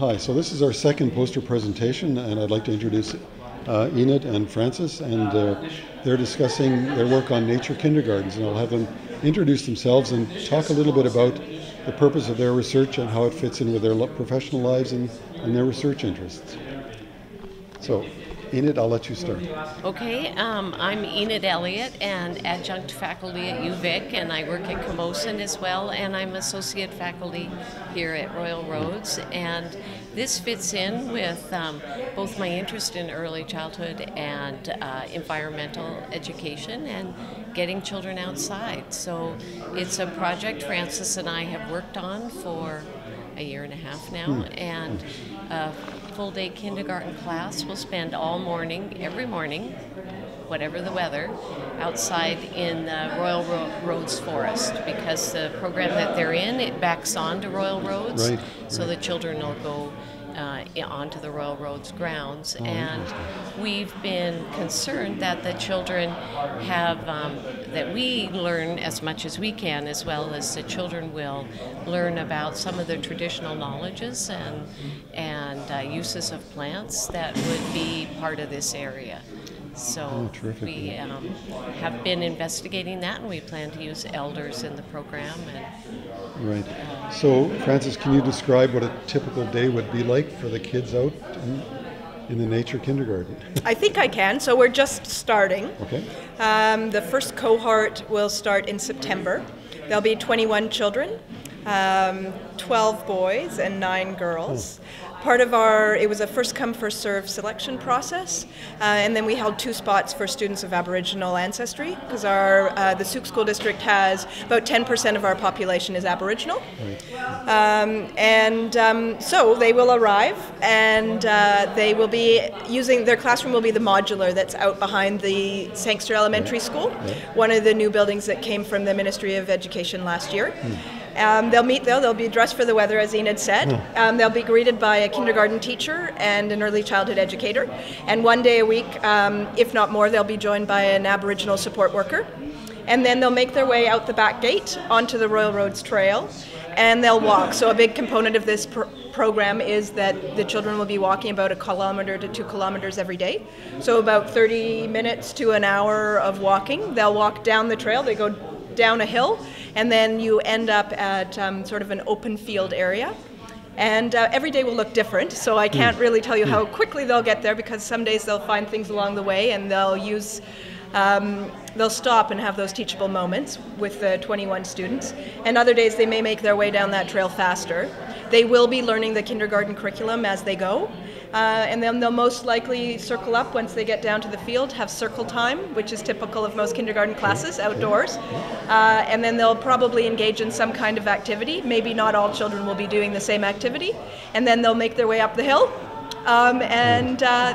Hi, so this is our second poster presentation, and I'd like to introduce Enid and Francis, and they're discussing their work on nature kindergartens, and I'll have them introduce themselves and talk a little bit about the purpose of their research and how it fits in with their professional lives and their research interests. So, Enid, I'll let you start. Okay, I'm Enid Elliott and adjunct faculty at UVic, and I work at Camosun as well, and I'm associate faculty here at Royal Roads. And this fits in with both my interest in early childhood and environmental education and getting children outside. So it's a project Francis and I have worked on for a year and a half now, and full-day kindergarten class will spend all morning, every morning, whatever the weather, outside in the Royal Roads Forest, because the program that they're in, it backs onto Royal Roads, right. So the children will go onto the Royal Roads grounds. And we've been concerned that the children have, that we learn as much as we can, as well as the children will learn about some of the traditional knowledges and uses of plants that would be part of this area. So we have been investigating that, and we plan to use elders in the program. Right. So, Francis, can you describe what a typical day would be like for the kids out in the nature kindergarten? I think I can. So we're just starting. Okay. The first cohort will start in September. There'll be 21 children, 12 boys and 9 girls. Part of it was a first come, first served selection process, and then we held 2 spots for students of Aboriginal ancestry, because the Souk School District has about 10% of our population is Aboriginal. Right. So they will arrive, and they will be using, their classroom will be the modular that's out behind the Sangster Elementary School, one of the new buildings that came from the Ministry of Education last year. They'll meet though, they'll be dressed for the weather, as Enid said. They'll be greeted by a kindergarten teacher and an early childhood educator. And one day a week, if not more, they'll be joined by an Aboriginal support worker. And then they'll make their way out the back gate onto the Royal Roads Trail, and they'll walk. So a big component of this program is that the children will be walking about 1 kilometer to 2 kilometers every day. So about 30 minutes to an hour of walking. They'll walk down the trail, they go down a hill, and then you end up at sort of an open field area. And every day will look different, so I can't really tell you how quickly they'll get there, because some days they'll find things along the way, and they'll stop and have those teachable moments with the 21 students. And other days they may make their way down that trail faster. They will be learning the kindergarten curriculum as they go. And then they'll most likely circle up once they get down to the field, have circle time, which is typical of most kindergarten classes outdoors. And then they'll probably engage in some kind of activity. Maybe not all children will be doing the same activity. And then they'll make their way up the hill.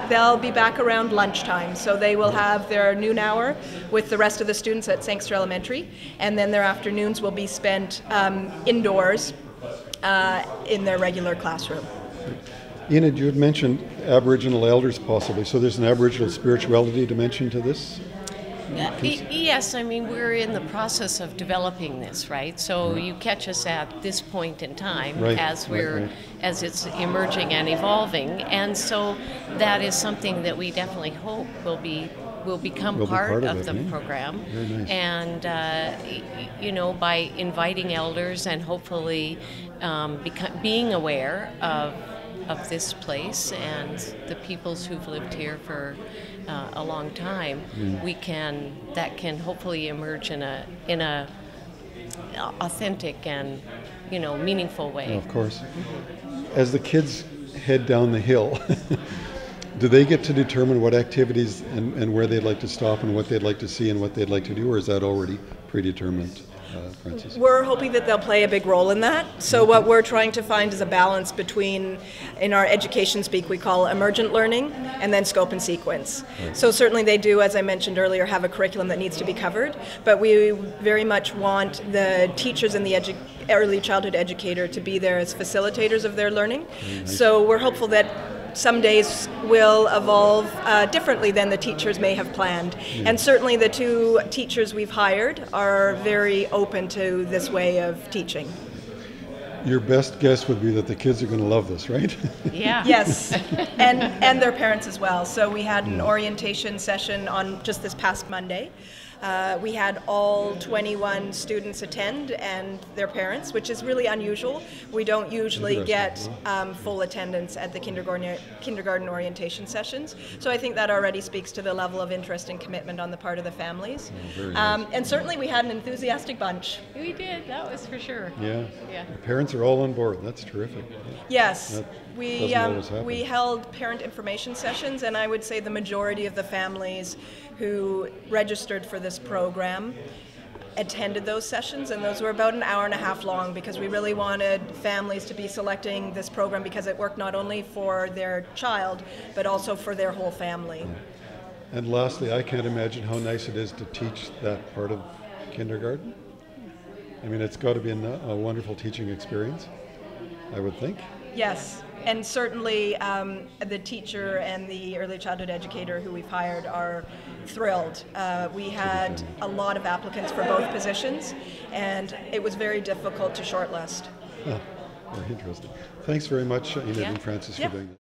They'll be back around lunchtime. So they will have their noon hour with the rest of the students at Sangster Elementary. And then their afternoons will be spent indoors in their regular classroom. Enid, you had mentioned Aboriginal elders possibly, so there's an Aboriginal spirituality dimension to this? Yes, I mean, we're in the process of developing this, right? So you catch us at this point in time as it's emerging and evolving, and so that is something that we definitely hope will become part of the program. Very nice. And by inviting elders and hopefully being aware of this place and the peoples who've lived here for a long time, that can hopefully emerge in a authentic and meaningful way. Of course. As the kids head down the hill, do they get to determine what activities and where they'd like to stop and what they'd like to see and what they'd like to do, or is that already predetermined? Francis? We're hoping that they'll play a big role in that. So what we're trying to find is a balance between, in our education speak, we call emergent learning, and then scope and sequence. Right. So certainly they do, as I mentioned earlier, have a curriculum that needs to be covered, but we very much want the teachers and the early childhood educator to be there as facilitators of their learning. Nice. So we're hopeful that some days will evolve differently than the teachers may have planned. And certainly the 2 teachers we've hired are very open to this way of teaching. your best guess would be that the kids are going to love this, right? Yeah. Yes, and their parents as well. So we had an orientation session on just this past Monday. We had all 21 students attend and their parents, which is really unusual. We don't usually get full attendance at the kindergarten orientation sessions. So I think that already speaks to the level of interest and commitment on the part of the families. Very nice. And certainly we had an enthusiastic bunch. We did, that was for sure. Yeah. Yeah. The parents are all on board. That's terrific. Yes, That we doesn't always happen. we held parent information sessions, and I would say the majority of the families who registered for this program attended those sessions, and those were about an hour and a half long because we really wanted families to be selecting this program because it worked not only for their child but also for their whole family. And lastly, I can't imagine how nice it is to teach that part of kindergarten. I mean, it's got to be a wonderful teaching experience, I would think. Yes, and certainly the teacher and the early childhood educator who we've hired are thrilled. We had a lot of applicants for both positions, and it was very difficult to shortlist. Very interesting. Thanks very much, Enid Yeah. and Francis, Yeah. for doing that.